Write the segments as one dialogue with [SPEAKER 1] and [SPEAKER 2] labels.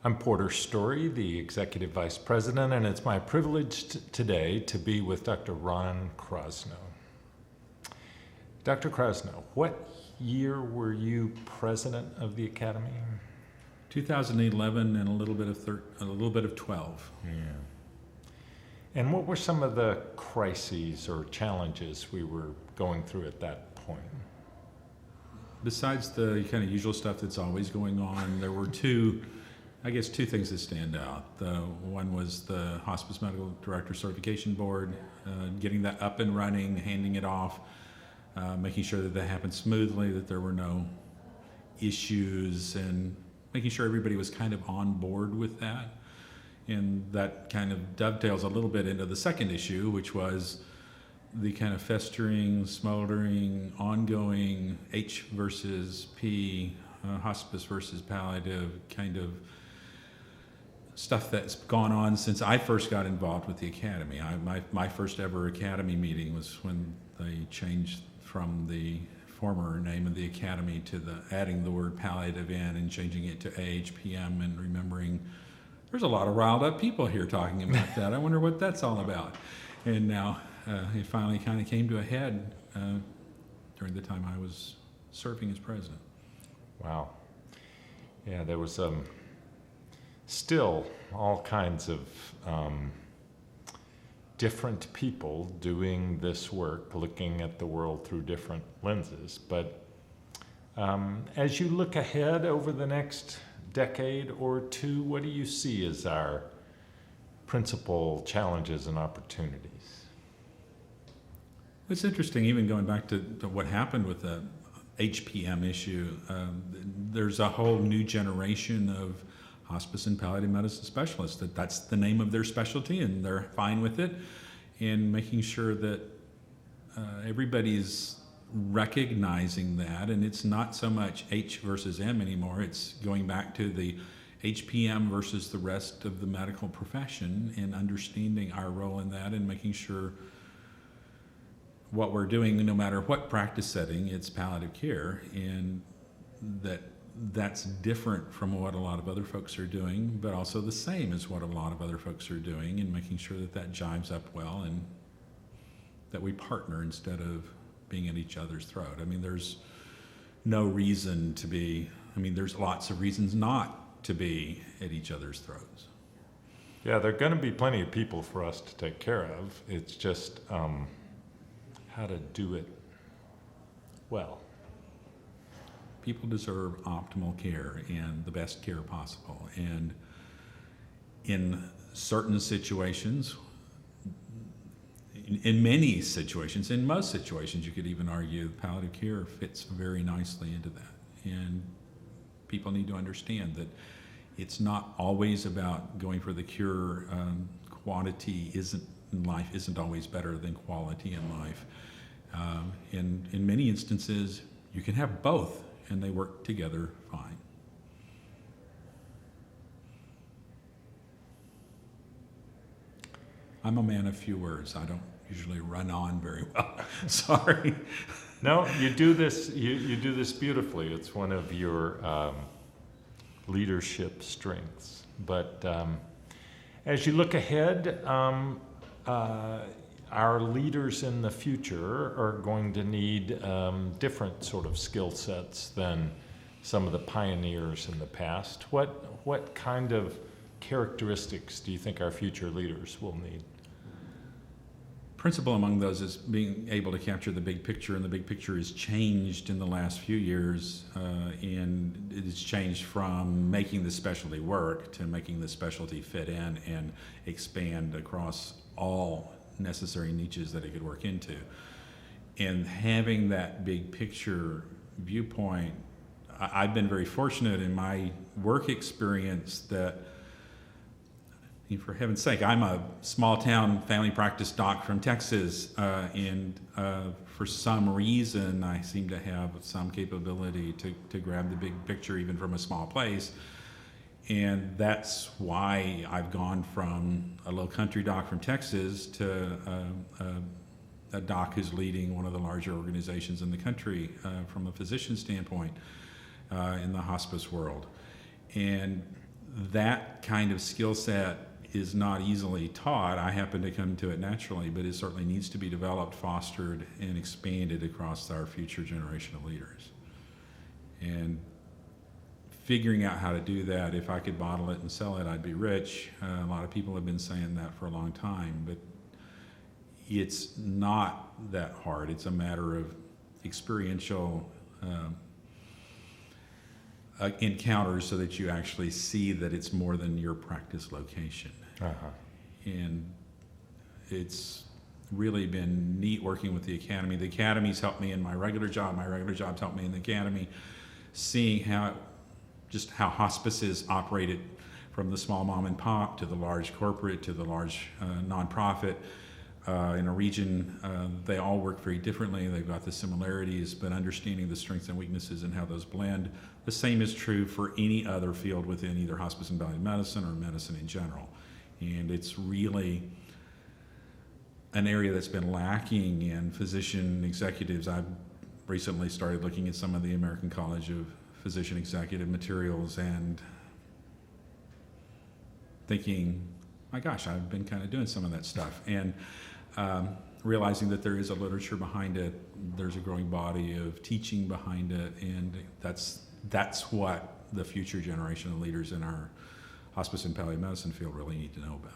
[SPEAKER 1] I'm Porter Storey, the Executive Vice President, and it's my privilege today to be with Dr. Ron Crossno. Dr. Crossno, what year were you President of the Academy?
[SPEAKER 2] 2011 and a little bit of 12.
[SPEAKER 1] Yeah. And what were some of the crises or challenges we were going through at that point?
[SPEAKER 2] Besides the kind of usual stuff that's always going on, there were two things that stand out. One was the Hospice Medical Director Certification Board, getting that up and running, handing it off, making sure that happened smoothly, that there were no issues, and making sure everybody was kind of on board with that. And that kind of dovetails a little bit into the second issue, which was the kind of festering, smoldering, ongoing H versus P, hospice versus palliative kind of stuff that's gone on since I first got involved with the Academy. My first ever Academy meeting was when they changed from the former name of the Academy to adding the word palliative in and changing it to AAHPM, and remembering there's a lot of riled up people here talking about that. I wonder what that's all about. And now it finally kind of came to a head during the time I was serving as president.
[SPEAKER 1] Wow. Yeah, there was still all kinds of different people doing this work, looking at the world through different lenses. But as you look ahead over the next decade or two, what do you see as our principal challenges and opportunities?
[SPEAKER 2] It's interesting, even going back to what happened with the HPM issue. There's a whole new generation of hospice and palliative medicine specialists that's the name of their specialty, and they're fine with it, and making sure that everybody's recognizing that, and it's not so much H versus M anymore. It's going back to the HPM versus the rest of the medical profession, and understanding our role in that, and making sure what we're doing, no matter what practice setting, it's palliative care, and that's different from what a lot of other folks are doing, but also the same as what a lot of other folks are doing, and making sure that jives up well, and that we partner instead of being at each other's throat. I mean, there's no reason to be, there's lots of reasons not to be at each other's throats.
[SPEAKER 1] Yeah, there are going to be plenty of people for us to take care of. It's just how to do it well.
[SPEAKER 2] People deserve optimal care and the best care possible. And in certain situations, in many situations, in most situations, you could even argue palliative care fits very nicely into that. And people need to understand that it's not always about going for the cure. Quantity in life isn't always better than quality in life. In many instances, you can have both, and they work together fine. I'm a man of few words. I don't usually run on very well. Sorry.
[SPEAKER 1] No, you do this. You do this beautifully. It's one of your leadership strengths. But as you look ahead, our leaders in the future are going to need different sort of skill sets than some of the pioneers in the past. What kind of characteristics do you think our future leaders will need?
[SPEAKER 2] Principal among those is being able to capture the big picture, and the big picture has changed in the last few years, and it's changed from making the specialty work to making the specialty fit in and expand across all necessary niches that it could work into. And having that big picture viewpoint, I've been very fortunate in my work experience that, for heaven's sake, I'm a small town family practice doc from Texas, and for some reason I seem to have some capability to grab the big picture even from a small place. And that's why I've gone from a little country doc from Texas to a doc who's leading one of the larger organizations in the country from a physician standpoint in the hospice world. And that kind of skill set is not easily taught. I happen to come to it naturally, but it certainly needs to be developed, fostered, and expanded across our future generation of leaders. And figuring out how to do that, if I could bottle it and sell it, I'd be rich. A lot of people have been saying that for a long time, but it's not that hard. It's a matter of experiential encounters so that you actually see that it's more than your practice location. And it's really been neat working with the Academy. The Academy's helped me in my regular job. My regular job's helped me in the Academy, seeing how hospices operated from the small mom and pop to the large corporate to the large nonprofit. In a region, they all work very differently. They've got the similarities, but understanding the strengths and weaknesses and how those blend. The same is true for any other field within either hospice and palliative medicine or medicine in general. And it's really an area that's been lacking in physician executives. I've recently started looking at some of the American College of Physician Executive materials and thinking, my gosh, I've been kind of doing some of that stuff. And realizing that there is a literature behind it, there's a growing body of teaching behind it, and that's what the future generation of leaders in our hospice and palliative medicine field really need to know about.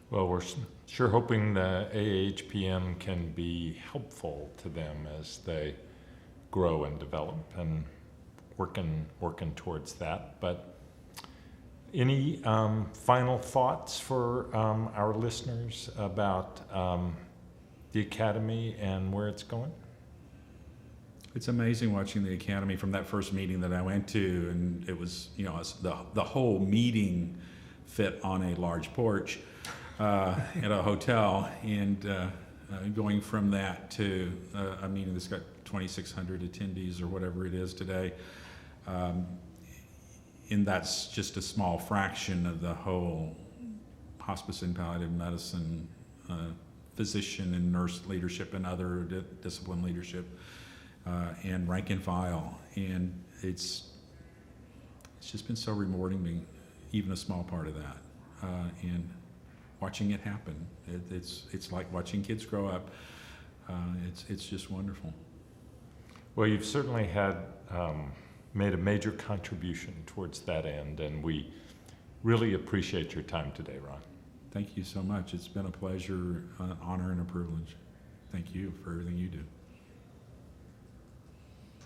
[SPEAKER 1] Well, we're sure hoping the AAHPM can be helpful to them as they grow and develop, and working towards that. But any final thoughts for our listeners about the Academy and where it's going?
[SPEAKER 2] It's amazing watching the Academy from that first meeting that I went to, and it was, the whole meeting fit on a large porch at a hotel, and going from that to a meeting that's got 2,600 attendees or whatever it is today. And that's just a small fraction of the whole hospice and palliative medicine physician and nurse leadership and other discipline leadership and rank and file. And it's just been so rewarding being even a small part of that and watching it happen. It's like watching kids grow up. It's just wonderful.
[SPEAKER 1] Well, you've certainly had made a major contribution towards that end, and we really appreciate your time today, Ron.
[SPEAKER 2] Thank you so much. It's been a pleasure, an honor, and a privilege. Thank you for everything you do.